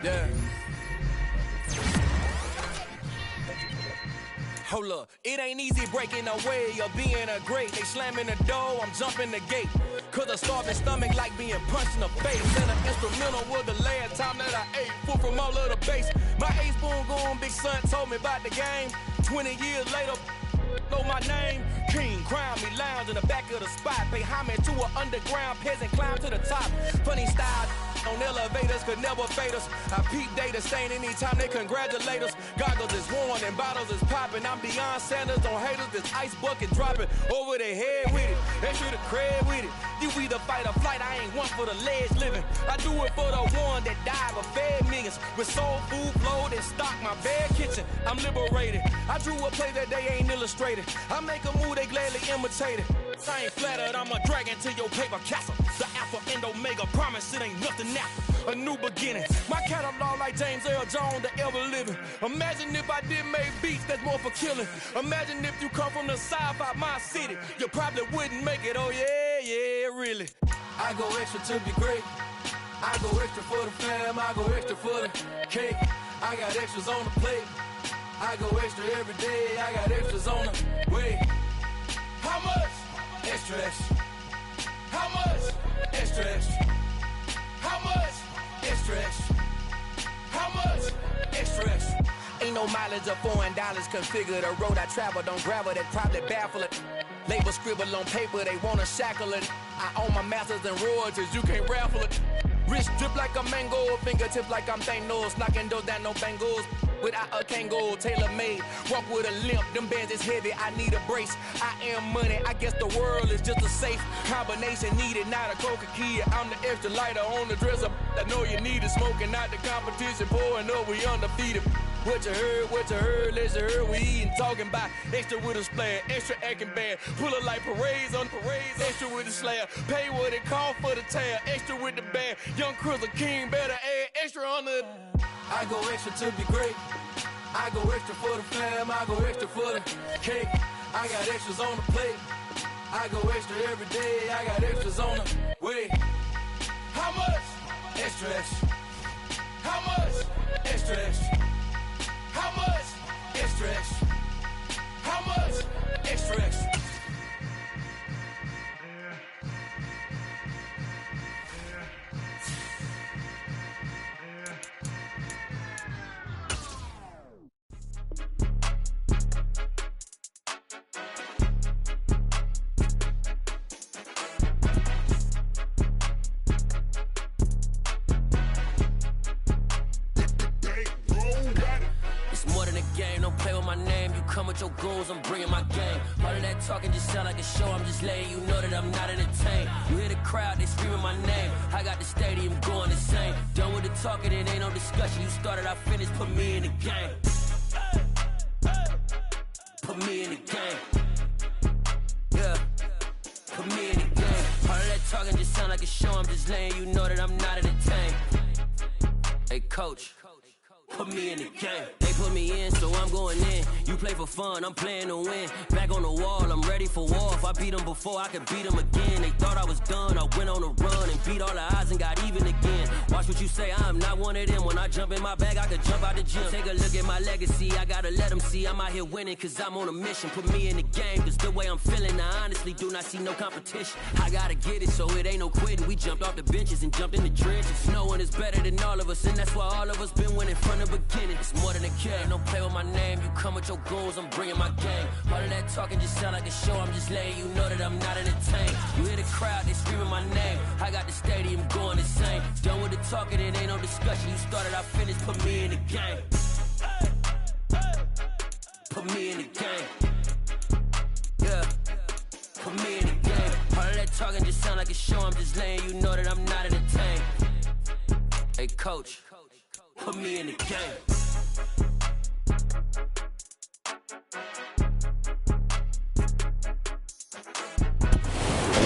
Yeah. Hold up, it ain't easy breaking away or being a great. They slamming the door, I'm jumping the gate. Cause a starving stomach like being punched in the face. And an instrumental was the last time that I ate. Full from all of the bass. My ace boom goon, big son told me about the game. 20 years later, know my name. King, crown me, lounge in the back of the spot. Pay homage to an underground peasant, climb to the top. Funny style on elevators could never fade us. I peep data stain anytime they congratulate us. Goggles is worn and bottles is popping. I'm beyond Sanders on haters, this ice bucket dropping over their head with it. They should have cred with it. You either fight or flight, I ain't one for the ledge living. I do it for the one that died but fed millions. With soul food flowed and stocked my bad kitchen. I'm liberated. I drew a play that they ain't illustrated. I make a move, they gladly imitate it. I ain't flattered, I'm a dragon to your paper castle. The alpha and omega, promise it ain't nothing after. A new beginning. My catalog like James Earl Jones, the ever living. Imagine if I did make beats that's more for killing. Imagine if you come from the south out my city. You probably wouldn't make it, oh yeah, really. I go extra to be great. I go extra for the fam, I go extra for the cake. I got extras on the plate. I go extra every day, I got extras on the way. How much? Extra, extra. How much? Extra, extra. How much? Extra, extra. How much? Extra, extra. Ain't no mileage of $4 configure the road I travel. Don't gravel, that probably baffle it. Label scribble on paper, they wanna shackle it. I own my masters and royalties, you can't raffle it. Wrist drip like a mango, fingertips like I'm Thanos. Knocking those down, no bangles. Without a Kango, tailor-made. Walk with a limp, them bands is heavy, I need a brace. I am money, I guess the world is just a safe combination needed, not a coca key. I'm the extra lighter on the dresser. I know you need it, smoking out the competition, pouring up, we undefeated. What you heard, let's heard, we eating, talking about extra with a splash, extra acting bad. Pull it like parades on parades, extra with the slab. Pay what it cost for the tab, extra with the bag. Young Cruiser King, better add extra on the. I go extra to be great. I go extra for the fam, I go extra for the cake. I got extras on the plate. I go extra every day, I got extras on the way. How much? Extra, extra. How much? Extra, extra. How much? Extra, extra. How much? Extra, extra. Come with your goons, I'm bringing my game. All of that talking just sound like a show, I'm just letting you know that I'm not entertained. You hear the crowd, they screaming my name. I got the stadium going insane. Done with the talking, it ain't no discussion. You started, I finished, put me in the game. Put me in the game. Yeah, put me in the game. All of that talking just sound like a show, I'm just letting you know that I'm not entertained. Hey coach, put me in the game. They put me in, so I'm going in. You play for fun, I'm playing to win. Back on the wall, I'm ready for war. If I beat them before, I could beat them again. They thought I was done, I went on a run and beat all the odds and got even again. Watch what you say, I'm not one of them. When I jump in my bag, I could jump out the gym. Take a look at my legacy, I gotta let them see I'm out here winning, cause I'm on a mission. Put me in the game, cause the way I'm feeling, I honestly do not see no competition. I gotta get it, so it ain't no quitting. We jumped off the benches and jumped in the trenches. No one is better than all of us, and that's why all of us been winning from the beginning. It's more than a game, don't play with my name. You come with your goons, I'm bringing my game. All of that talking just sound like a show, I'm just letting you know that I'm not entertained. You hear the crowd, they screaming my name. I got the stadium going insane. Done with the talking, it ain't no discussion. You started, I finished, put me in the game. Put me in the game. Yeah, put me in the game. All of that talking just sound like a show, I'm just letting you know that I'm not entertained. Hey coach, put me in the game.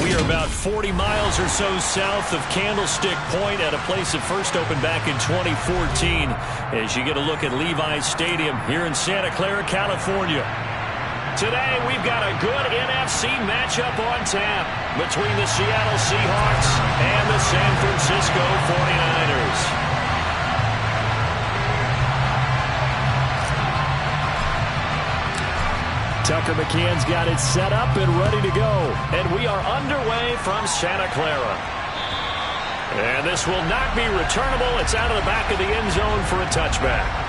We are about 40 miles or so south of Candlestick Point at a place that first opened back in 2014 as you get a look at Levi's Stadium here in Santa Clara, California. Today we've got a good NFC matchup on tap between the Seattle Seahawks and the San Francisco 49ers. Tucker McCann's got it set up and ready to go. And we are underway from Santa Clara. And this will not be returnable. It's out of the back of the end zone for a touchback.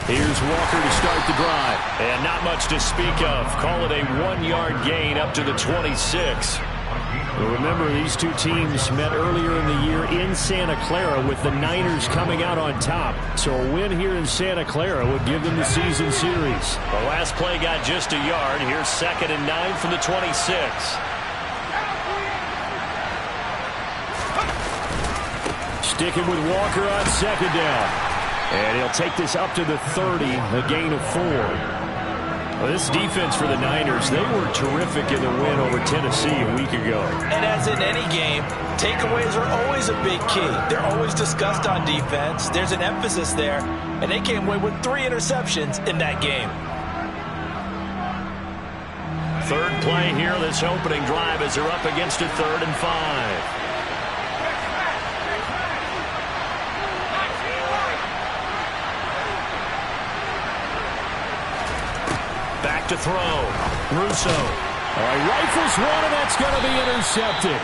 Here's Walker to start the drive. And not much to speak of. Call it a 1-yard gain up to the 26. Remember, these two teams met earlier in the year in Santa Clara with the Niners coming out on top. So a win here in Santa Clara would give them the season series. The last play got just a yard. Here's 2nd and 9 from the 26. Sticking with Walker on 2nd down. And he'll take this up to the 30, a gain of 4. Well, this defense for the Niners, they were terrific in the win over Tennessee a week ago. And as in any game, takeaways are always a big key. They're always discussed on defense. There's an emphasis there, and they came away with 3 interceptions in that game. Third play here, this opening drive as they're up against a 3rd and 5. Back to throw. Russo. All right, rifles one, and that's going to be intercepted.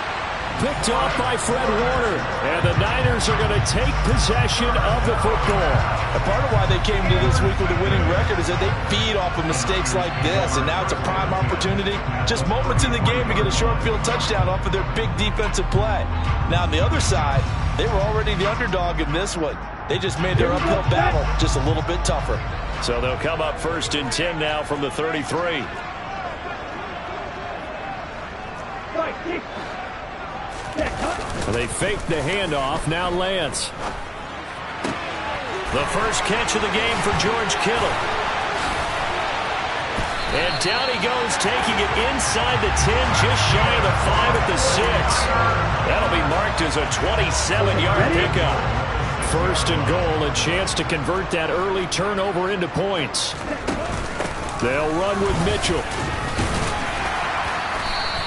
Picked off by Fred Warner. And the Niners are going to take possession of the football. And part of why they came to this week with a winning record is that they feed off of mistakes like this. And now it's a prime opportunity. Just moments in the game to get a short field touchdown off of their big defensive play. Now on the other side, they were already the underdog in this one. They just made their uphill battle just a little bit tougher. So they'll come up 1st and 10 now from the 33. They fake the handoff. Now Lance. The first catch of the game for George Kittle. And down he goes, taking it inside the 10, just shy of the 5 at the 6. That'll be marked as a 27-yard pickup. 1st and goal, a chance to convert that early turnover into points. They'll run with Mitchell.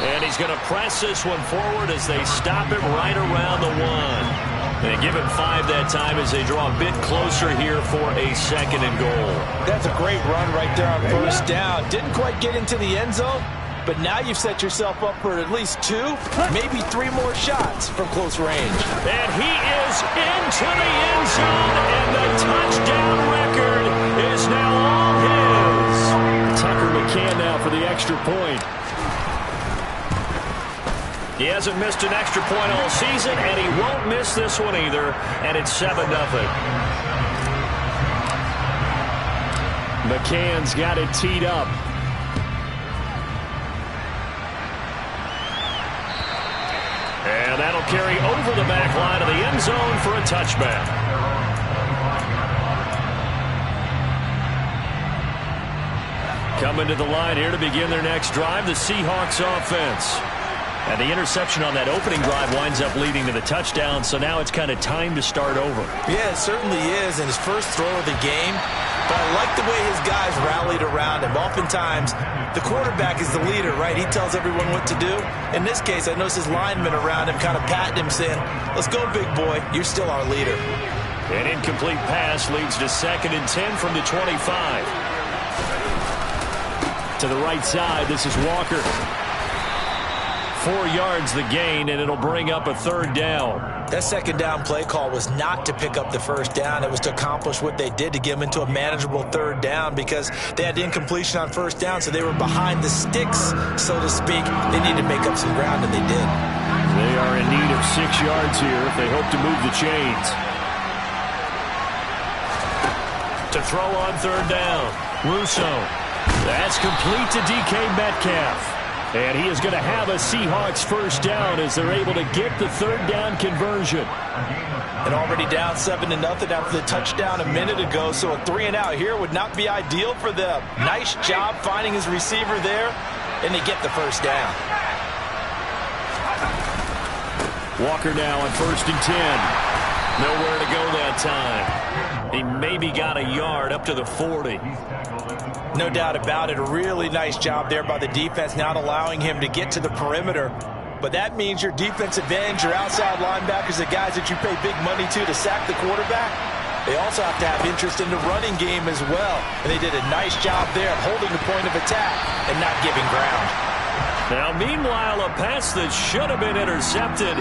And he's going to press this one forward as they stop him right around the 1. They give him 5 that time as they draw a bit closer here for a 2nd and goal. That's a great run right there on 1st down. Didn't quite get into the end zone, but now you've set yourself up for at least 2, maybe 3 more shots from close range. And he is into the end zone, and the touchdown record is now all his. Tucker McCann now for the extra point. He hasn't missed an extra point all season, and he won't miss this one either, and it's 7-0. McCann's got it teed up. And that'll carry over the back line of the end zone for a touchback. Coming to the line here to begin their next drive, the Seahawks offense. And the interception on that opening drive winds up leading to the touchdown, so now it's kind of time to start over. Yeah, it certainly is, in his first throw of the game. But I like the way his guys rallied around him. Oftentimes, the quarterback is the leader, right? He tells everyone what to do. In this case, I noticed his linemen around him kind of patting him, saying, "Let's go, big boy. You're still our leader." An incomplete pass leads to 2nd and 10 from the 25. To the right side, this is Walker. 4 yards the gain, and it'll bring up a 3rd down. That 2nd down play call was not to pick up the 1st down. It was to accomplish what they did, to get them into a manageable 3rd down, because they had incompletion on 1st down, so they were behind the sticks, so to speak. They needed to make up some ground, and they did. They are in need of 6 yards here if they hope to move the chains. To throw on 3rd down, Russo. That's complete to DK Metcalf. And he is going to have a Seahawks first down as they're able to get the third down conversion. And already down 7-0 after the touchdown a minute ago, so a 3-and-out here would not be ideal for them. Nice job finding his receiver there, and they get the first down. Walker now on 1st and 10. Nowhere to go that time. He maybe got a yard up to the 40. No doubt about it. A really nice job there by the defense, not allowing him to get to the perimeter. But that means your defensive ends, your outside linebackers, the guys that you pay big money to sack the quarterback, they also have to have interest in the running game as well. And they did a nice job there holding the point of attack and not giving ground. Now, meanwhile, a pass that should have been intercepted,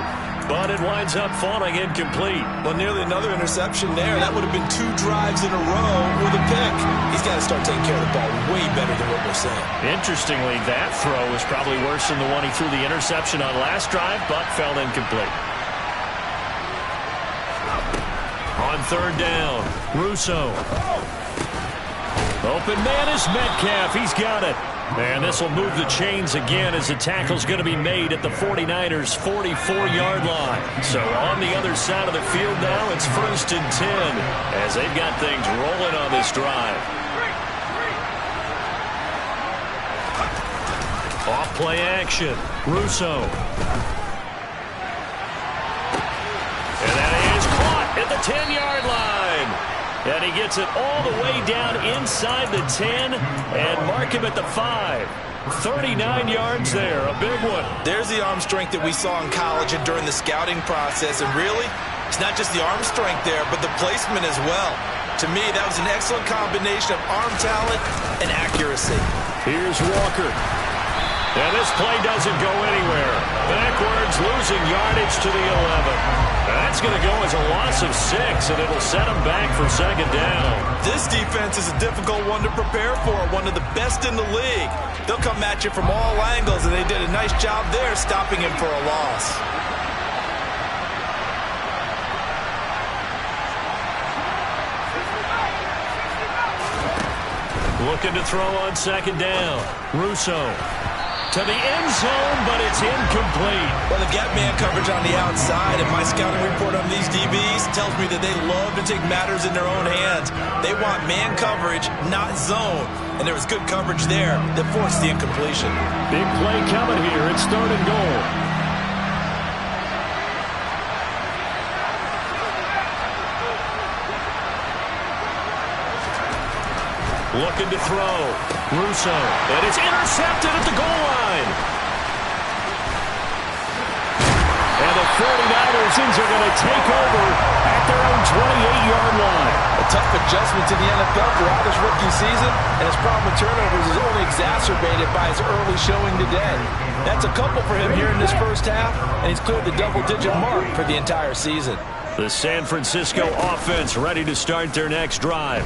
but it winds up falling incomplete. Well, nearly another interception there. That would have been 2 drives in a row with a pick. He's got to start taking care of the ball way better than what we're saying. Interestingly, that throw was probably worse than the one he threw the interception on last drive, but fell incomplete. On 3rd down, Russo. Open man is Metcalf. He's got it. And this will move the chains again as the tackle's going to be made at the 49ers' 44-yard line. So on the other side of the field now, it's 1st and 10 as they've got things rolling on this drive. Off play action, Russo. And that is caught at the 10-yard line. And he gets it all the way down inside the 10 and mark him at the 5. 39 yards there, a big one. There's the arm strength that we saw in college and during the scouting process. And really, it's not just the arm strength there, but the placement as well. To me, that was an excellent combination of arm talent and accuracy. Here's Walker. And this play doesn't go anywhere. Backwards, losing yardage to the 11. That's going to go as a loss of 6, and it'll set them back for 2nd down. This defense is a difficult one to prepare for, one of the best in the league. They'll come at you from all angles, and they did a nice job there stopping him for a loss. Looking to throw on 2nd down. Russo. To the end zone, but it's incomplete. Well, they've got man coverage on the outside, and my scouting report on these DBs tells me that they love to take matters in their own hands. They want man coverage, not zone. And there was good coverage there that forced the incompletion. Big play coming here. It's 3rd and goal. Looking to throw. Russo. And it's intercepted at the goal line. And the 49ers are going to take over at their own 28-yard line. A tough adjustment to the NFL throughout his rookie season, and his problem with turnovers is only exacerbated by his early showing today. That's a couple for him here in this first half, and he's cleared the double-digit mark for the entire season. The San Francisco offense ready to start their next drive.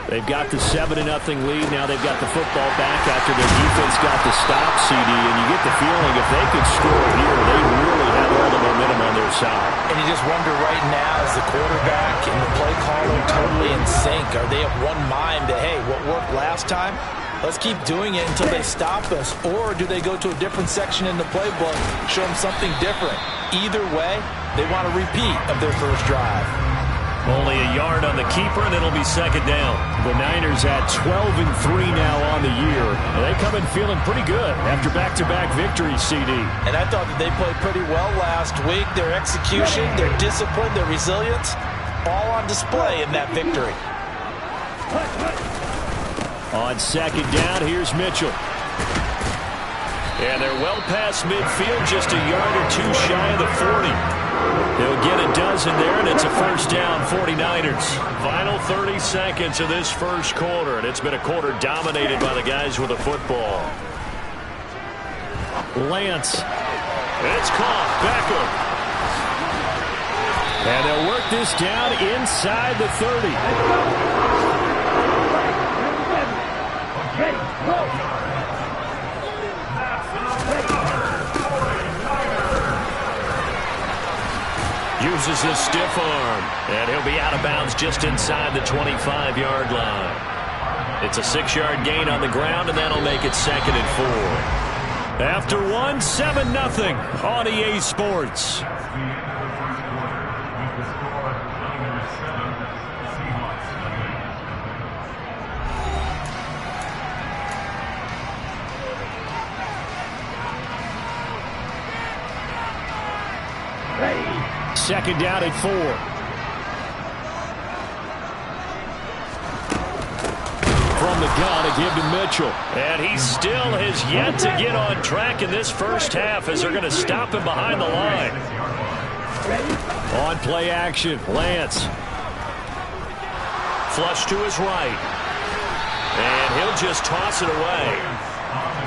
They've got the 7-0 lead. Now they've got the football back after their defense got the stop, CD. And you get the feeling if they could score here, they really have all the momentum on their side. And you just wonder right now, is the quarterback and the play caller totally in sync? Are they of one mind that, hey, what worked last time, let's keep doing it until they stop us? Or do they go to a different section in the playbook, show them something different? Either way, they want a repeat of their first drive. Only a yard on the keeper, and it'll be 2nd down. The Niners at 12-3 now on the year. They come in feeling pretty good after back-to-back victories, CD. And I thought that they played pretty well last week. Their execution, their discipline, their resilience, all on display in that victory. On 2nd down, here's Mitchell. And they're well past midfield, just a yard or 2 shy of the 40. They'll get a dozen there, and it's a first down, 49ers. Final 30 seconds of this first quarter, and it's been a quarter dominated by the guys with the football. Lance. And it's caught. Beckham. And they'll work this down inside the 30. Uses his stiff arm, and he'll be out of bounds just inside the 25-yard line. It's a 6-yard gain on the ground, and that'll make it 2nd and 4. After one, 7-0 on EA Sports. Second down at 4. From the gun, a give to Mitchell. And he still has yet to get on track in this first half as they're going to stop him behind the line. On play action, Lance. Flush to his right. And he'll just toss it away.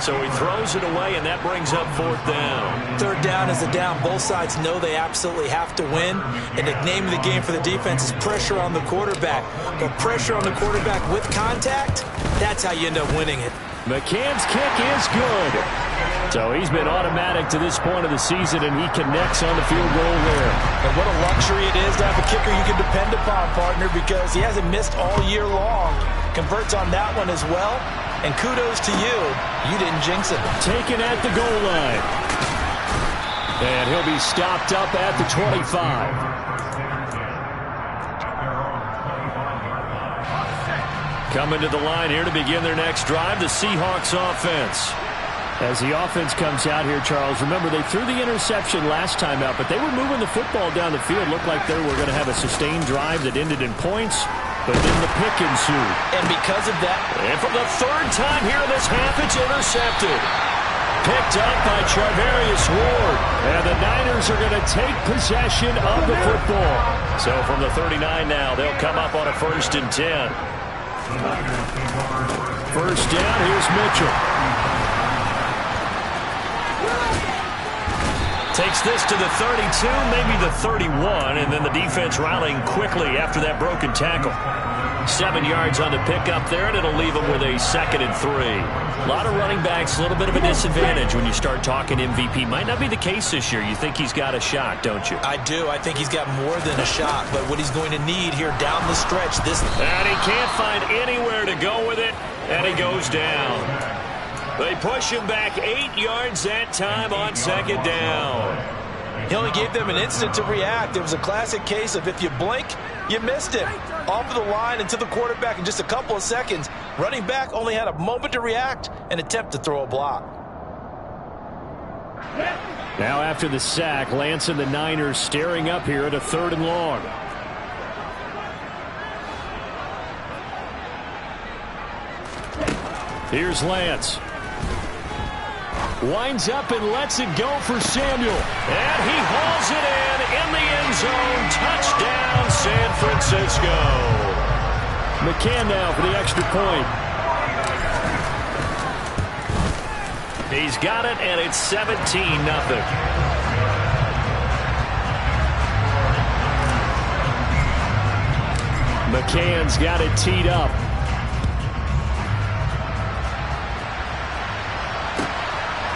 So he throws it away, and that brings up 4th down. Third down is a down. Both sides know they absolutely have to win. And the name of the game for the defense is pressure on the quarterback. But pressure on the quarterback with contact, that's how you end up winning it. McCann's kick is good. So he's been automatic to this point of the season, and he connects on the field goal there. And what a luxury it is to have a kicker you can depend upon, partner, because he hasn't missed all year long. Converts on that one as well. And kudos to you. You didn't jinx it. Taken at the goal line. And he'll be stopped up at the 25. Coming to the line here to begin their next drive, the Seahawks offense. As the offense comes out here, Charles, remember they threw the interception last time out, but they were moving the football down the field. Looked like they were going to have a sustained drive that ended in points. But then the pick ensued. And because of that, and for the third time here in this half, it's intercepted. Picked up by Charvarius Ward. And the Niners are going to take possession of the football. So from the 39 now, they'll come up on a 1st and 10. First down, here's Mitchell. Takes this to the 32, maybe the 31, and then the defense rallying quickly after that broken tackle. 7 yards on the pickup there, and it'll leave them with a 2nd and 3. A lot of running backs, a little bit of a disadvantage when you start talking MVP. Might not be the case this year. You think he's got a shot, don't you? I do. I think he's got more than a shot, but what he's going to need here down the stretch. And he can't find anywhere to go with it, and he goes down. They push him back 8 yards that time on 2nd down. He only gave them an instant to react. It was a classic case of if you blink, you missed him. Off of the line and to the quarterback in just a couple of seconds. Running back only had a moment to react and attempt to throw a block. Now after the sack, Lance and the Niners staring up here at a 3rd and long. Here's Lance. Winds up and lets it go for Samuel. And he hauls it in the end zone. Touchdown, San Francisco. McCann now for the extra point. He's got it, and it's 17-0. McCann's got it teed up.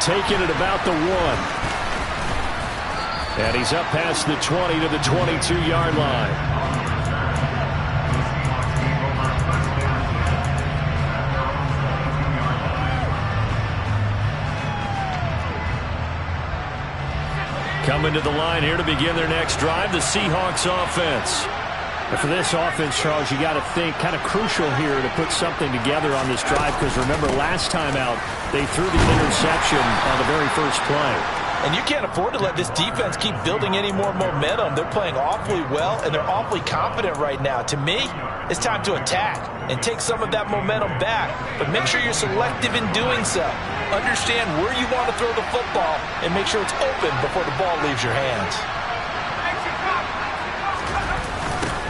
Taking it about the 1. And he's up past the 20 to the 22-yard line. Coming to the line here to begin their next drive, the Seahawks offense. And for this offense, Charles, you got to think kind of crucial here to put something together on this drive, because remember last time out they threw the interception on the very first play. And you can't afford to let this defense keep building any more momentum. They're playing awfully well, and they're awfully confident right now. To me, it's time to attack and take some of that momentum back, but make sure you're selective in doing so. Understand where you want to throw the football and make sure it's open before the ball leaves your hands.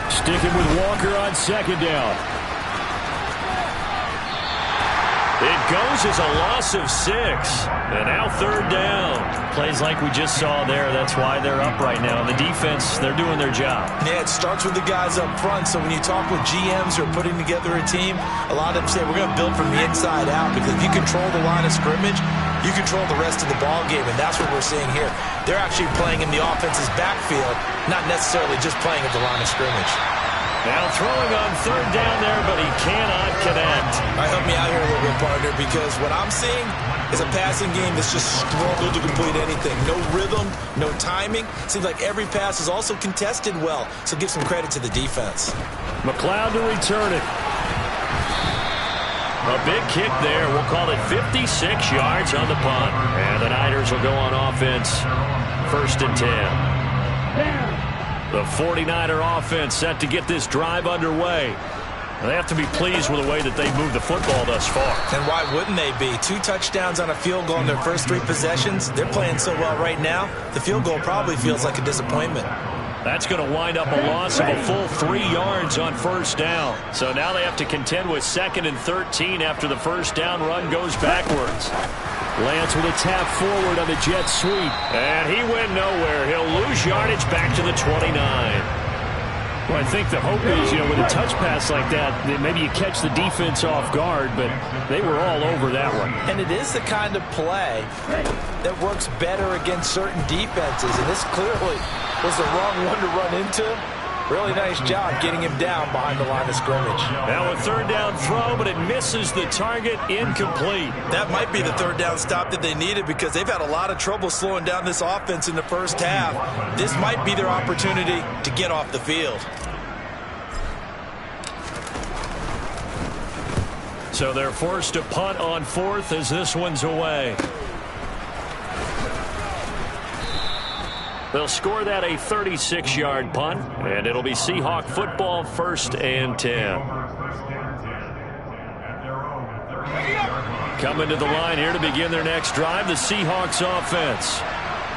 Sticking with Walker on 2nd down. It goes as a loss of 6. And now 3rd down. Plays like we just saw there. That's why they're up right now. And the defense, they're doing their job. Yeah, it starts with the guys up front. So when you talk with GMs who are putting together a team, a lot of them say we're going to build from the inside out, because if you control the line of scrimmage, you control the rest of the ball game, and that's what we're seeing here. They're actually playing in the offense's backfield, not necessarily just playing at the line of scrimmage. Now throwing on third down there, but he cannot connect. All right, help me out here a little bit, partner, because what I'm seeing is a passing game that's just struggled to complete anything. No rhythm, no timing. Seems like every pass is also contested well, so give some credit to the defense. McLeod to return it. A big kick there. We'll call it 56 yards on the punt. And the Niners will go on offense. 1st and 10. The 49er offense set to get this drive underway. They have to be pleased with the way that they've moved the football thus far. And why wouldn't they be? 2 touchdowns on a field goal in their first 3 possessions. They're playing so well right now, the field goal probably feels like a disappointment. That's going to wind up a loss of a full 3 yards on 1st down. So now they have to contend with 2nd and 13 after the 1st down run goes backwards. Lance with a tap forward on the jet sweep. And he went nowhere. He'll lose yardage back to the 29. Well, I think the hope is, with a touch pass like that maybe you catch the defense off guard, but they were all over that one. And it is the kind of play that works better against certain defenses, and this clearly was the wrong one to run into. Really nice job getting him down behind the line of scrimmage. Now a 3rd down throw, but it misses the target. Incomplete. That might be the 3rd down stop that they needed because they've had a lot of trouble slowing down this offense in the first half. This might be their opportunity to get off the field. So they're forced to punt on 4th as this one's away. They'll score that a 36-yard punt, and it'll be Seahawk football, 1st and 10. Coming to the line here to begin their next drive, the Seahawks offense.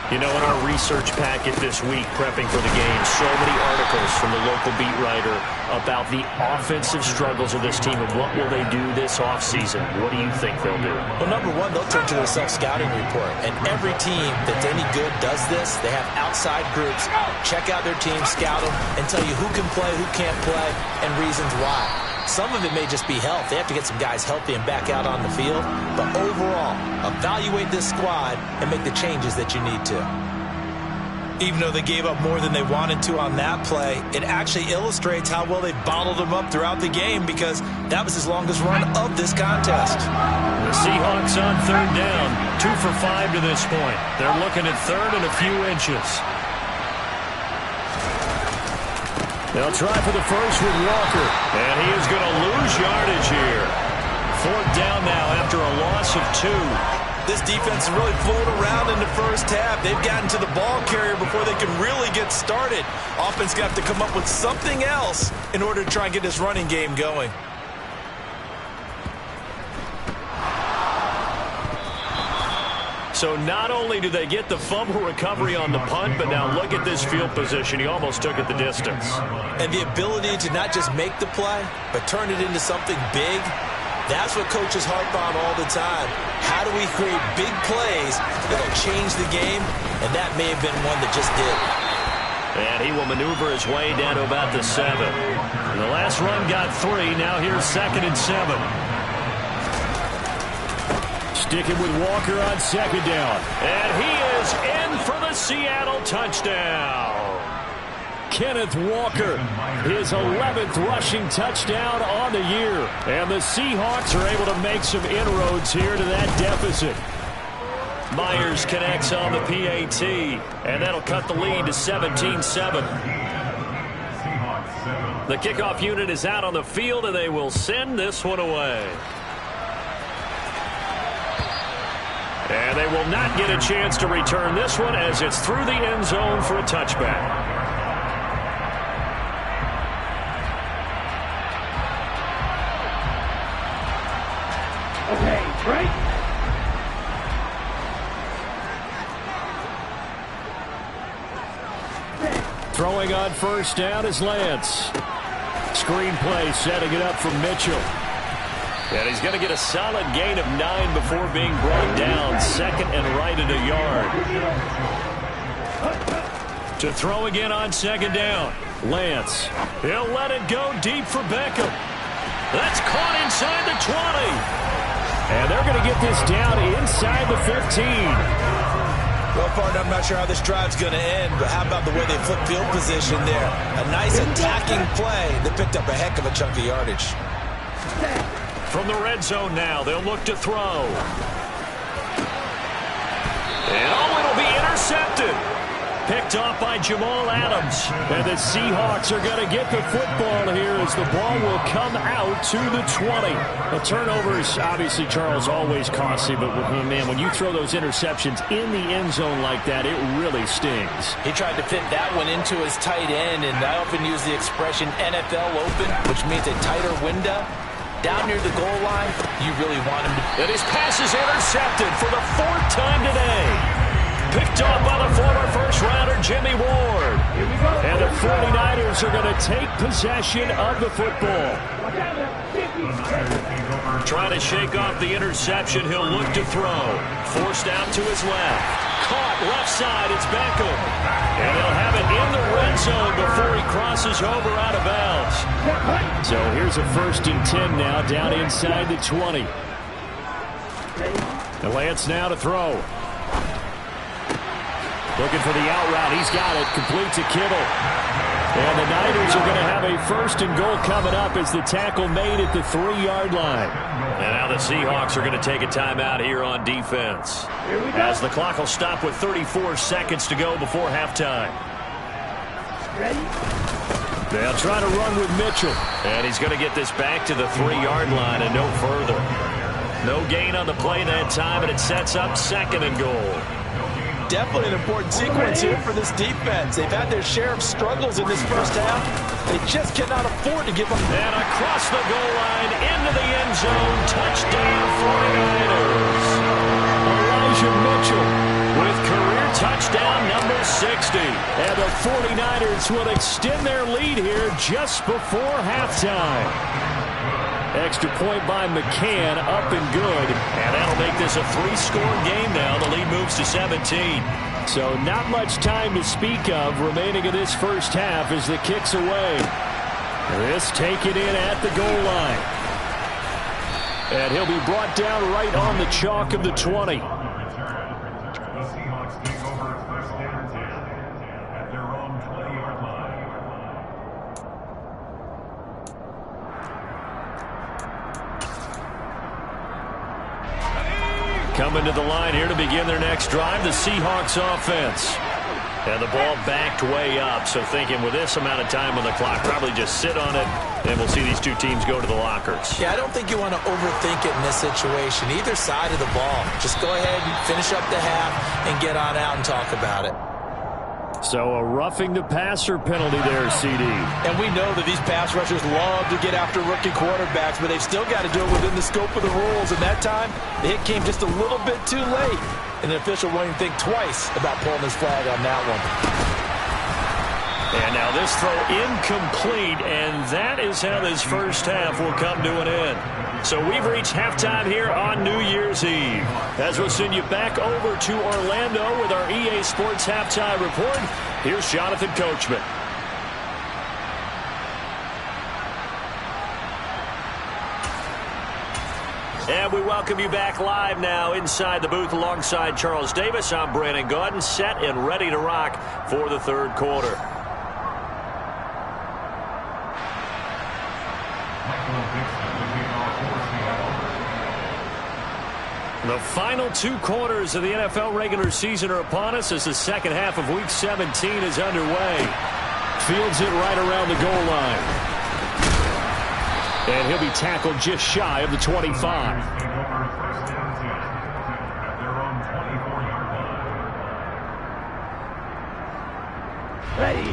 In our research packet this week, prepping for the game, so many articles from the local beat writer about the offensive struggles of this team and what will they do this offseason. What do you think they'll do? Well, number one, they'll turn to their self-scouting report. And every team that's any good does this. They have outside groups. Check out their team, scout them, and tell you who can play, who can't play, and reasons why. Some of it may just be health. They have to get some guys healthy and back out on the field. But overall, evaluate this squad and make the changes that you need to. Even though they gave up more than they wanted to on that play, it actually illustrates how well they bottled them up throughout the game because that was his longest run of this contest. The Seahawks on 3rd down, 2 for 5 to this point. They're looking at 3rd and a few inches. They'll try for the first with Walker. And he is going to lose yardage here. 4th down now after a loss of 2. This defense is really flown around in the first half. They've gotten to the ball carrier before they can really get started. Offense going to have to come up with something else in order to try and get this running game going. So not only do they get the fumble recovery on the punt, but now look at this field position. He almost took it the distance. And the ability to not just make the play, but turn it into something big, that's what coaches harp on all the time. How do we create big plays that'll change the game? And that may have been one that just did. And he will maneuver his way down to about the 7. And the last run got 3. Now here's 2nd and 7. Sticking with Walker on 2nd down. And he is in for the Seattle touchdown. Kenneth Walker, his 11th rushing touchdown on the year. And the Seahawks are able to make some inroads here to that deficit. Myers connects on the PAT, and that'll cut the lead to 17-7. The kickoff unit is out on the field, and they will send this one away. And they will not get a chance to return this one as it's through the end zone for a touchback. Okay, right. Throwing on 1st down is Lance. Screen play setting it up for Mitchell. And he's going to get a solid gain of 9 before being brought down. 2nd and right at a yard. To throw again on 2nd down. Lance. He'll let it go deep for Beckham. That's caught inside the 20. And they're going to get this down inside the 15. Well, partner, I'm not sure how this drive's going to end, but how about the way they flip field position there? A nice attacking play that picked up a heck of a chunk of yardage. From the red zone now, they'll look to throw. And it'll be intercepted. Picked off by Jamal Adams. And the Seahawks are going to get the football here as the ball will come out to the 20. The turnovers, obviously, Charles, always costly. But, man, when you throw those interceptions in the end zone like that, it really stings. He tried to fit that one into his tight end, and I often use the expression NFL open, which means a tighter window. Down near the goal line, you really want him to... And his pass is intercepted for the 4th time today. Picked off by the former first-rounder Jimmy Ward. And the 49ers are going to take possession of the football. Trying to shake off the interception. He'll look to throw. Forced out to his left. Caught left side. It's Beckham. And they'll have it in the red zone before he crosses over out of bounds. So here's a 1st and 10 now down inside the 20. And Lance now to throw. Looking for the out route. He's got it. Complete to Kittle. And the Niners are going to have a 1st and goal coming up as the tackle made at the 3-yard line. And now the Seahawks are going to take a timeout here on defense. As the clock will stop with 34 seconds to go before halftime. They'll try to run with Mitchell. And he's going to get this back to the 3-yard line and no further. No gain on the play that time, and it sets up 2nd and goal. Definitely an important sequence here for this defense. They've had their share of struggles in this first half. They just cannot afford to give them... And across the goal line, into the end zone, touchdown 49ers. Elijah Mitchell with career touchdown number 60. And the 49ers will extend their lead here just before halftime. Extra point by McCann, up and good. And that'll make this a 3-score game now. The lead moves to 17. So not much time to speak of remaining in this first half as the kick's away. This taken in at the goal line. And he'll be brought down right on the chalk of the 20. Coming to the line here to begin their next drive, the Seahawks offense. And the ball backed way up, so thinking with this amount of time on the clock, probably just sit on it, and we'll see these two teams go to the lockers. Yeah, I don't think you want to overthink it in this situation. Either side of the ball. Just go ahead and finish up the half and get on out and talk about it. So a roughing the passer penalty there, CD. And we know that these pass rushers love to get after rookie quarterbacks, but they've still got to do it within the scope of the rules. And that time, the hit came just a little bit too late. And the official won't even think twice about pulling his flag on that one. And now this throw incomplete, and that is how this first half will come to an end. So we've reached halftime here on New Year's Eve. As we'll send you back over to Orlando with our EA Sports Halftime Report, here's Jonathan Coachman. And we welcome you back live now inside the booth alongside Charles Davis. I'm Brandon Gaudin, set and ready to rock for the third quarter. The final 2 quarters of the NFL regular season are upon us as the second half of Week 17 is underway. Fields it right around the goal line. And he'll be tackled just shy of the 25.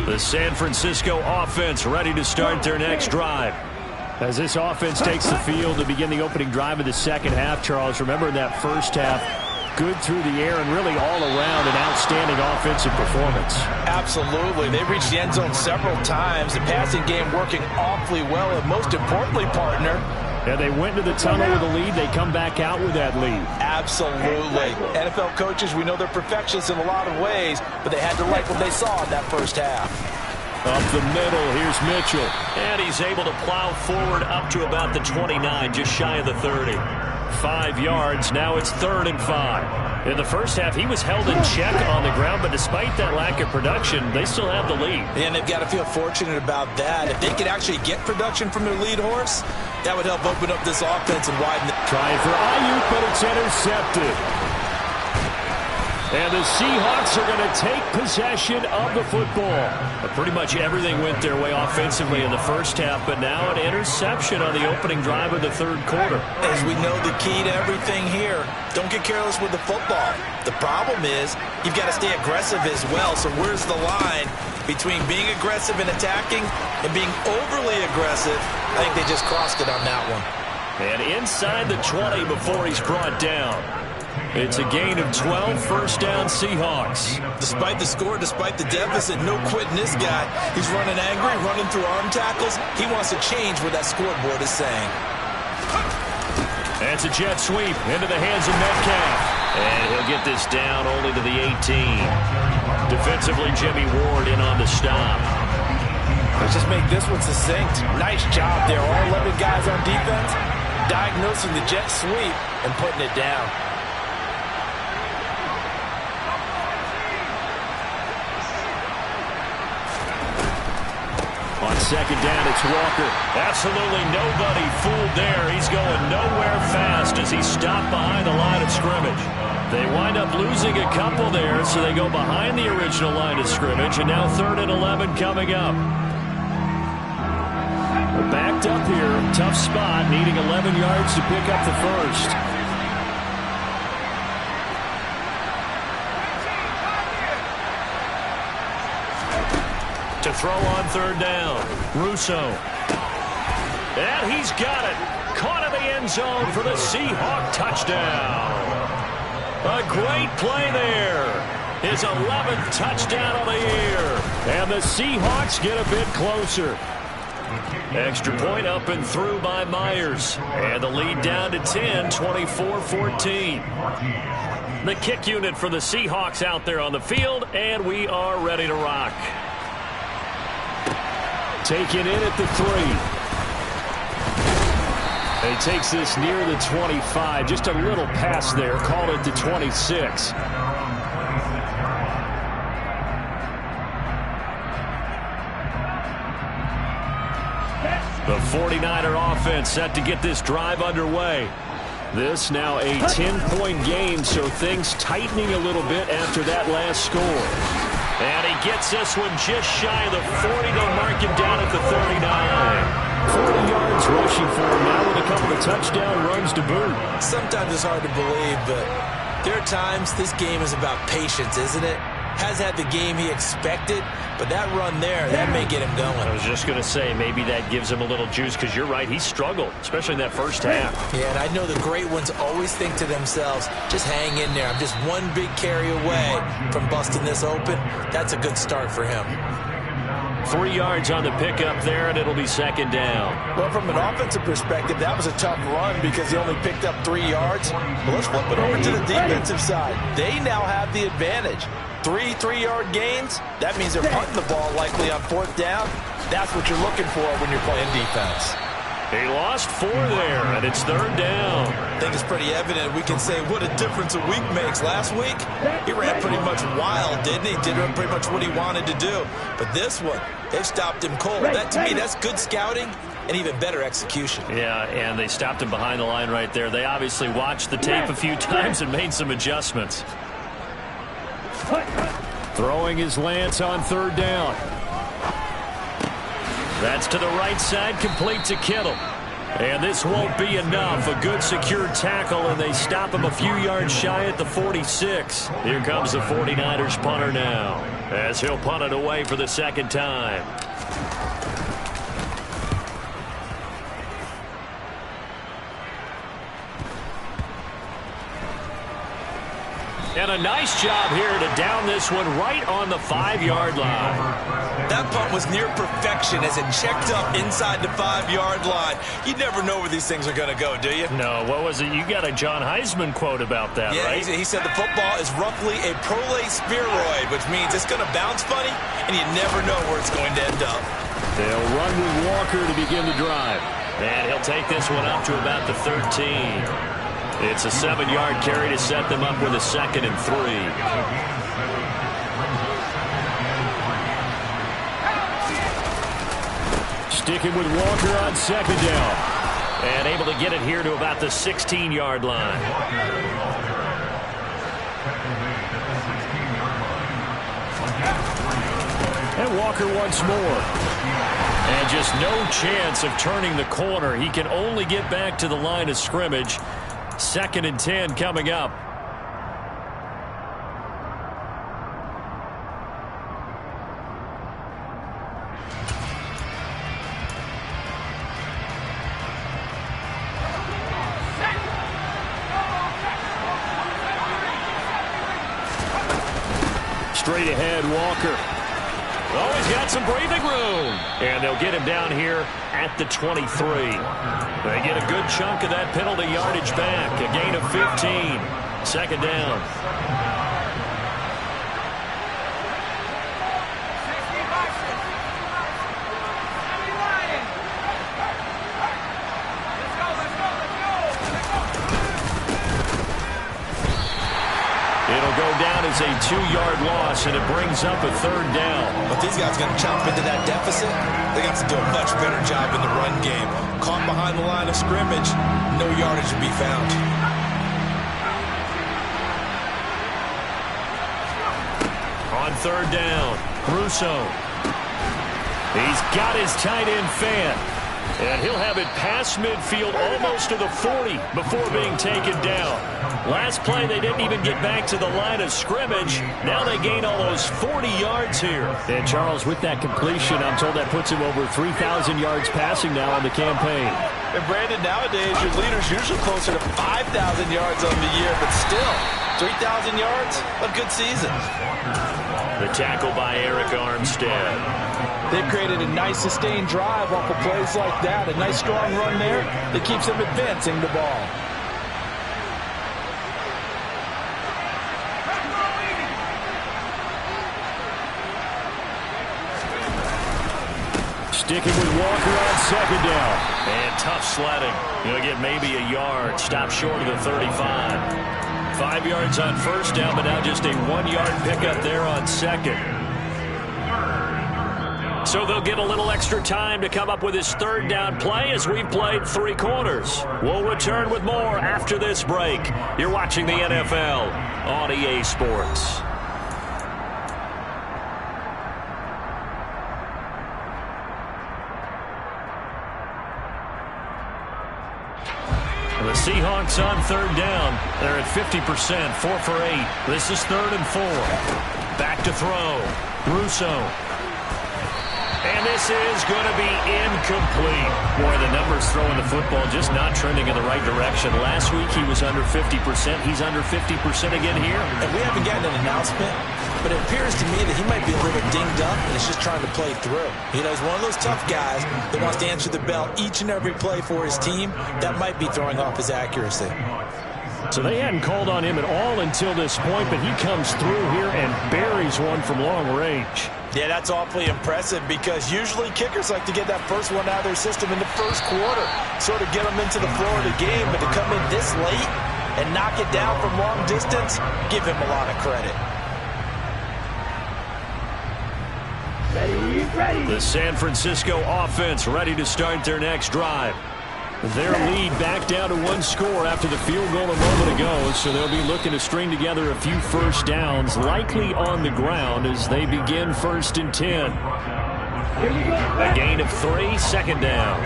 The San Francisco offense ready to start their next drive. As this offense takes the field to begin the opening drive of the second half, Charles, remember in that first half, good through the air and really all around an outstanding offensive performance. Absolutely. They reached the end zone several times. The passing game working awfully well, and most importantly, partner, and they went to the tunnel with a lead. They come back out with that lead. Absolutely. NFL coaches, we know they're perfectionists in a lot of ways, but they had to like what they saw in that first half. Up the middle, here's Mitchell. And he's able to plow forward up to about the 29, just shy of the 30. 5 yards, now it's 3rd and 5. In the first half, he was held in check on the ground, but despite that lack of production, they still have the lead. And they've got to feel fortunate about that. If they could actually get production from their lead horse, that would help open up this offense and widen it. Trying for Ayuk, but it's intercepted. And the Seahawks are going to take possession of the football. But pretty much everything went their way offensively in the first half, but now an interception on the opening drive of the third quarter. As we know, the key to everything here, don't get careless with the football. The problem is you've got to stay aggressive as well. So where's the line between being aggressive and attacking and being overly aggressive? I think they just crossed it on that one. And inside the 20 before he's brought down. It's a gain of 12, first down Seahawks. Despite the score, despite the deficit, no quitting this guy. He's running angry, running through arm tackles. He wants to change what that scoreboard is saying. That's a jet sweep into the hands of Metcalf. And he'll get this down only to the 18. Defensively, Jimmy Ward in on the stop. Let's just make this one succinct. Nice job there. All 11 guys on defense, diagnosing the jet sweep and putting it down. On second down, it's Walker. Absolutely nobody fooled there. He's going nowhere fast as he's stopped behind the line of scrimmage. They wind up losing a couple there, so they go behind the original line of scrimmage, and now 3rd and 11 coming up. Backed up here, tough spot, needing 11 yards to pick up the first. To throw on 3rd down, Russo. And he's got it. Caught in the end zone for the Seahawk touchdown. A great play there. His 11th touchdown of the year. And the Seahawks get a bit closer. Extra point up and through by Myers. And the lead down to 10, 24-14. The kick unit for the Seahawks out there on the field, and we are ready to rock. Taken in at the 3. He takes this near the 25. Just a little pass there. Called it to 26. The 49er offense set to get this drive underway. This now a 10-point game, so things tightening a little bit after that last score. And he gets this one just shy of the 40. They'll mark him down at the 39. 40 yards rushing for him now with a couple of touchdown runs to boot. Sometimes it's hard to believe, but there are times this game is about patience, isn't it? Has had the game he expected, but that run there, that may get him going. I was just going to say, maybe that gives him a little juice, because you're right, he struggled, especially in that first half. Yeah, and I know the great ones always think to themselves, just hang in there. I'm just one big carry away from busting this open. That's a good start for him. 3 yards on the pickup there, and it'll be second down. Well, from an offensive perspective, that was a tough run because he only picked up 3 yards. But let's flip it over to the defensive side. They now have the advantage. 3 3-yard gains, that means they're punting the ball likely on 4th down. That's what you're looking for when you're playing defense. He lost 4 there, and it's 3rd down. I think it's pretty evident. We can say what a difference a week makes. Last week, he ran pretty much wild, didn't he? Did pretty much what he wanted to do. But this one, they've stopped him cold. That, to me, that's good scouting and even better execution. Yeah, and they stopped him behind the line right there. They obviously watched the tape a few times and made some adjustments. Throwing his Lance on 3rd down. That's to the right side, complete to Kittle. And this won't be enough. A good secure tackle, and they stop him a few yards shy at the 46. Here comes the 49ers punter now, as he'll punt it away for the second time. And a nice job here to down this one right on the 5-yard line. That punt was near perfection as it checked up inside the 5-yard line. You never know where these things are going to go, do you? No, what was it? You got a John Heisman quote about that, yeah, right? He said the football is roughly a prolate spheroid, which means it's going to bounce funny, and you never know where it's going to end up. They'll run with Walker to begin the drive. And he'll take this one up to about the 13. It's a 7-yard carry to set them up with a 2nd and 3. Sticking with Walker on 2nd down. And able to get it here to about the 16-yard line. And Walker once more. And just no chance of turning the corner. He can only get back to the line of scrimmage. 2nd and 10 coming up. Straight ahead, Walker. Oh, he's got some breathing room. And they'll get him down here at the 23. They get a good chunk of that penalty yardage back. A gain of 15. 2nd down. It'll go down as a 2-yard loss, and it brings up a 3rd down. But these guys are going to chomp into that deficit. They got to do a much better job in the run game. Caught behind the line of scrimmage, no yardage to be found. On 3rd down, Russo. He's got his tight end fan. And he'll have it past midfield almost to the 40 before being taken down. Last play, they didn't even get back to the line of scrimmage. Now they gain all those 40 yards here. And Charles, with that completion, I'm told that puts him over 3,000 yards passing now on the campaign. And Brandon, nowadays, your leader's usually closer to 5,000 yards on the year, but still, 3,000 yards, a good season. The tackle by Eric Armstead. They've created a nice sustained drive off of plays like that. A nice strong run there that keeps them advancing the ball. Sticking with Walker on 2nd down. And tough sledding. He'll get maybe a yard. Stop short of the 35. 5 yards on 1st down, but now just a 1-yard pickup there on 2nd. So they'll get a little extra time to come up with his 3rd down play as we've played 3 quarters. We'll return with more after this break. You're watching the NFL on EA Sports. The Seahawks on 3rd down. They're at 50%, 4 for 8. This is 3rd and 4. Back to throw. Russo. And this is going to be incomplete. Boy, the numbers throwing the football just not trending in the right direction. Last week he was under 50%. He's under 50% again here. And we haven't gotten an announcement, but it appears to me that he might be a little bit dinged up and is just trying to play through. You know, he's one of those tough guys that wants to answer the bell each and every play for his team. That might be throwing off his accuracy. So they hadn't called on him at all until this point, but he comes through here and buries one from long range. Yeah, that's awfully impressive because usually kickers like to get that first one out of their system in the first quarter, sort of get them into the flow of the game, but to come in this late and knock it down from long distance, give him a lot of credit. Ready. The San Francisco offense ready to start their next drive. Their lead back down to 1 score after the field goal a moment ago, so they'll be looking to string together a few 1st downs, likely on the ground as they begin 1st and 10. A gain of 3, 2nd down.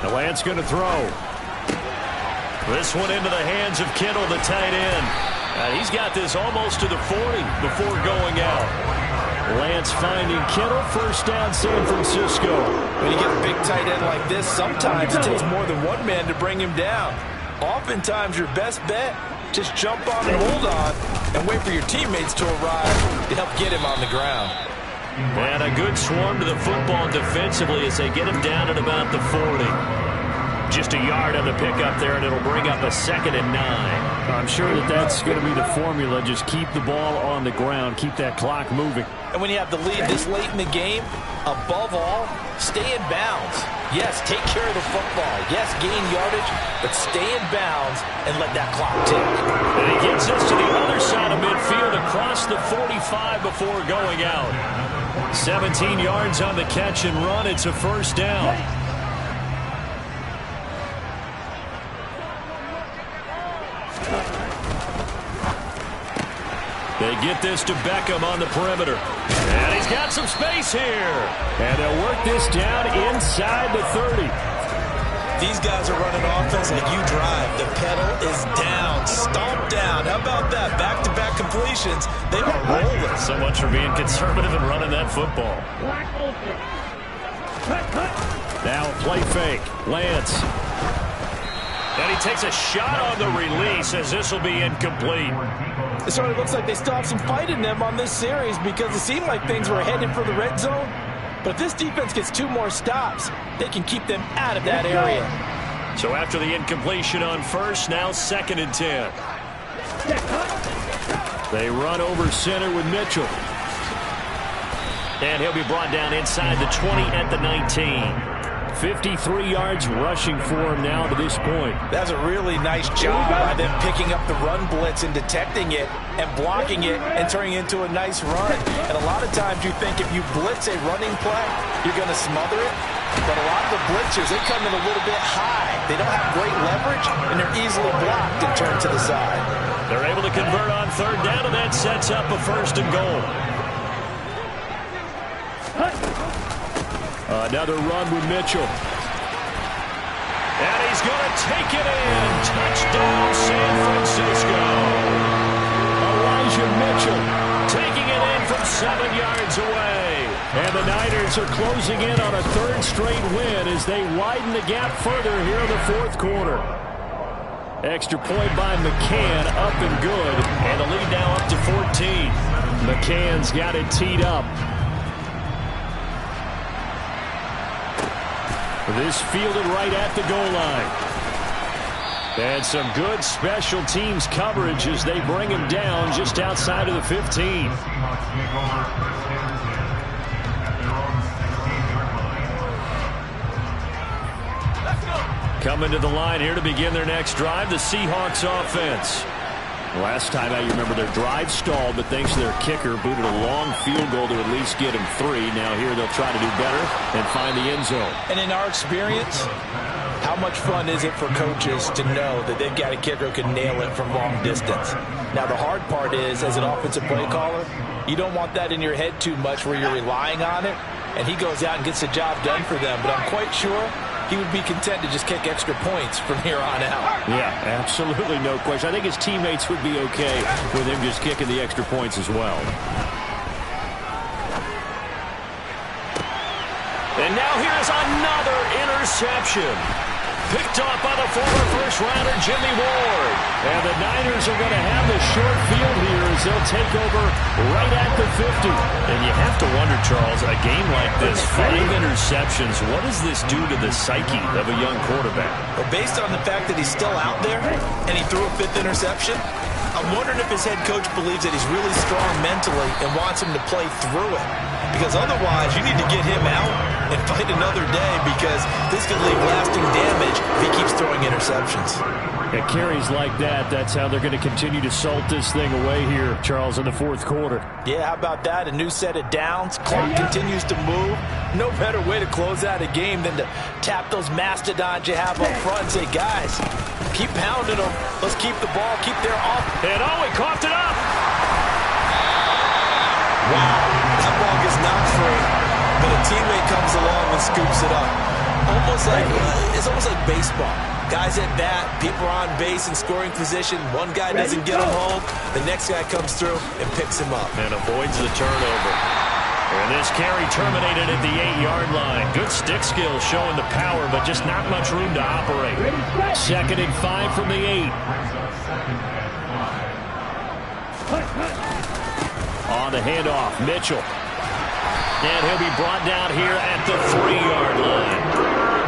The Lance going to throw. This one into the hands of Kittle, the tight end. He's got this almost to the 40 before going out. Lance finding Kittle, 1st down, San Francisco. When you get a big tight end like this, sometimes it takes more than one man to bring him down. Oftentimes, your best bet, just jump on and hold on and wait for your teammates to arrive to help get him on the ground. And a good swarm to the football defensively as they get him down at about the 40. Just a yard on the pickup there, and it'll bring up a 2nd and 9. I'm sure that's going to be the formula. Just keep the ball on the ground. Keep that clock moving. And when you have the lead this late in the game, above all, stay in bounds. Yes, take care of the football. Yes, gain yardage, but stay in bounds and let that clock tick. And he gets us to the other side of midfield across the 45 before going out. 17 yards on the catch and run. It's a 1st down. They get this to Beckham on the perimeter. And he's got some space here. And they'll work this down inside the 30. These guys are running offense like you drive. The pedal is down, stomped down. How about that? Back-to-back completions. They are rolling. So much for being conservative and running that football. Now play fake. Lance. And he takes a shot on the release as this will be incomplete. It sort of looks like they still have some fight in them on this series because it seemed like things were headed for the red zone. But if this defense gets 2 more stops, they can keep them out of that area. So after the incompletion on 1st, now 2nd and 10. They run over center with Mitchell. And he'll be brought down inside the 20 at the 19. 53 yards rushing for him now to this point. That's a really nice job by them picking up the run blitz and detecting it and blocking it and turning it into a nice run. And a lot of times you think if you blitz a running play, you're going to smother it. But a lot of the blitzers, they come in a little bit high. They don't have great leverage, and they're easily blocked and turned to the side. They're able to convert on 3rd down, and that sets up a 1st and goal. Another run with Mitchell. And he's going to take it in. Touchdown, San Francisco. Elijah Mitchell taking it in from 7 yards away. And the Niners are closing in on a 3rd straight win as they widen the gap further here in the 4th quarter. Extra point by McCann, up and good. And the lead now up to 14. McCann's got it teed up. This fielded right at the goal line. And some good special teams coverage as they bring him down just outside of the 15. Coming to the line here to begin their next drive, the Seahawks offense. Last time out, you remember their drive stalled, but thanks to their kicker, booted a long field goal to at least get him 3. Now here they'll try to do better and find the end zone. And in our experience, how much fun is it for coaches to know that they've got a kicker who can nail it from long distance? Now the hard part is, as an offensive play caller, you don't want that in your head too much where you're relying on it, and he goes out and gets the job done for them. But I'm quite sure he would be content to just kick extra points from here on out. Yeah, absolutely no question. I think his teammates would be okay with him just kicking the extra points as well. And now here's another interception. Picked off by the former first-rounder Jimmy Ward. And the Niners are going to have the short field here as they'll take over right at the 50. And you have to wonder, Charles, a game like this, 5 interceptions, what does this do to the psyche of a young quarterback? Well, based on the fact that he's still out there and he threw a 5th interception, I'm wondering if his head coach believes that he's really strong mentally and wants him to play through it. Because otherwise, you need to get him out and fight another day because this could leave lasting damage if he keeps throwing interceptions. At carries like that, that's how they're going to continue to salt this thing away here, Charles, in the 4th quarter. Yeah, how about that? A new set of downs. Clock continues to move. No better way to close out a game than to tap those mastodons you have up front and say, guys, keep pounding them. Let's keep the ball, keep their off. And oh, he coughed it up. Wow, that ball gets knocked free, but a teammate comes along and scoops it up. It's almost like baseball. Guys at bat, people are on base in scoring position. One guy doesn't get him home. The next guy comes through and picks him up. And avoids the turnover. And this carry terminated at the 8-yard line. Good stick skills showing the power, but just not much room to operate. 2nd and 5 from the 8. On the handoff, Mitchell. And he'll be brought down here at the 3-yard line.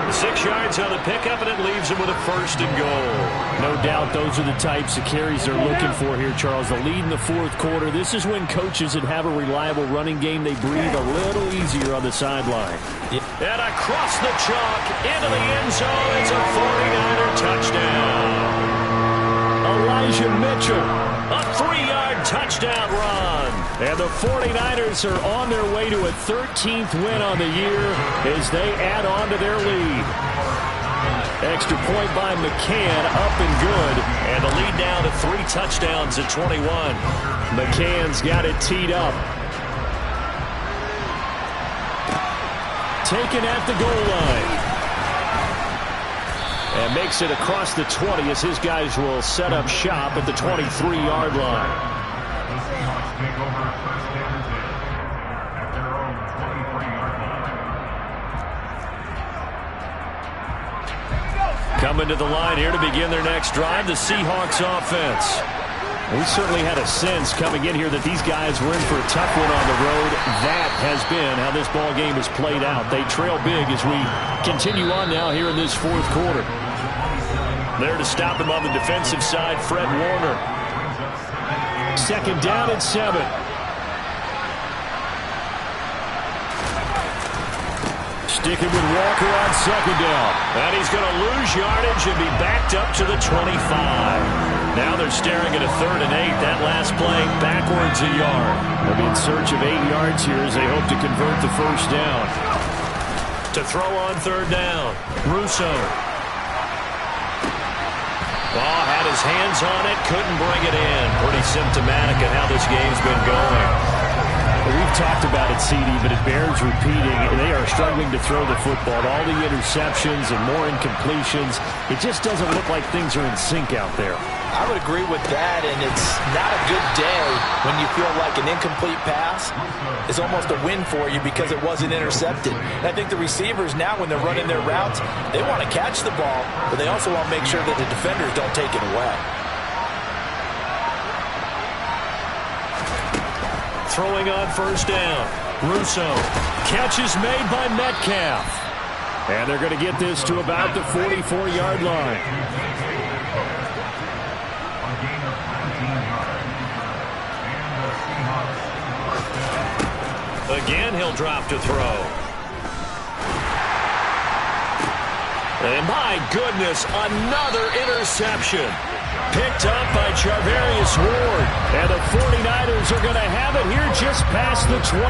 The 6 yards on the pickup, and it leaves him with a 1st and goal. No doubt those are the types of carries they're looking for here, Charles. The lead in the 4th quarter. This is when coaches that have a reliable running game, they breathe a little easier on the sideline. And across the chalk, into the end zone, it's a 49er touchdown. Elijah Mitchell. A 3-yard touchdown run. And the 49ers are on their way to a 13th win on the year as they add on to their lead. Extra point by McCann, up and good. And the lead down to 3 touchdowns at 21. McCann's got it teed up. Taken at the goal line. And makes it across the 20 as his guys will set up shop at the 23-yard line. Coming to the line here to begin their next drive, the Seahawks offense. We certainly had a sense coming in here that these guys were in for a tough one on the road. That has been how this ball game has played out. They trail big as we continue on now here in this 4th quarter. There to stop him on the defensive side, Fred Warner. 2nd down and 7. Sticking with Walker on 2nd down. And he's going to lose yardage and be backed up to the 25. Now they're staring at a 3rd and 8. That last play backwards a yard. They'll be in search of 8 yards here as they hope to convert the 1st down. To throw on 3rd down, Russo. Ball had his hands on it, couldn't bring it in. Pretty symptomatic of how this game's been going. We've talked about it, CD, but it bears repeating. They are struggling to throw the football. All the interceptions and more incompletions. It just doesn't look like things are in sync out there. I would agree with that, and it's not a good day when you feel like an incomplete pass is almost a win for you because it wasn't intercepted. And I think the receivers now, when they're running their routes, they want to catch the ball, but they also want to make sure that the defenders don't take it away. Throwing on 1st down, Russo. Catch is made by Metcalf. And they're going to get this to about the 44-yard line. Again, he'll drop to throw. And my goodness, another interception. Picked up by Charvarius Ward. And the 49ers are going to have it here just past the 25.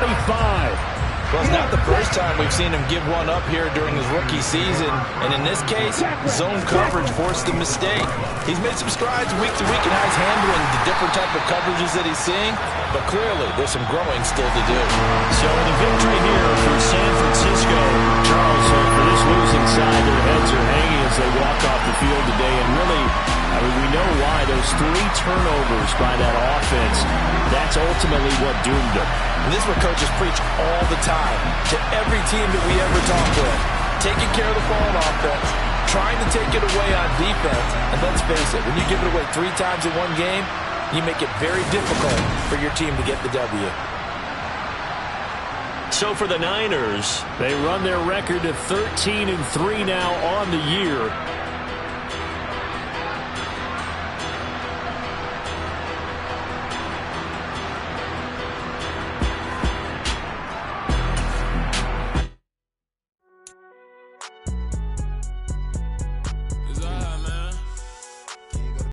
Well, it's not the first time we've seen him give one up here during his rookie season. And in this case, zone coverage forced the mistake. He's made some strides week to week in how he's handling the different type of coverages that he's seeing. But clearly, there's some growing still to do. So the victory here for San Francisco. Charles, for this losing side, their heads are hanging as they walk off the field today. And really, I mean, we know why. Those 3 turnovers by that offense, that's ultimately what doomed them. And this is what coaches preach all the time to every team that we ever talk with. Taking care of the ball on offense, trying to take it away on defense. And let's face it, when you give it away 3 times in one game, you make it very difficult for your team to get the W. So for the Niners, they run their record to 13-3 now on the year.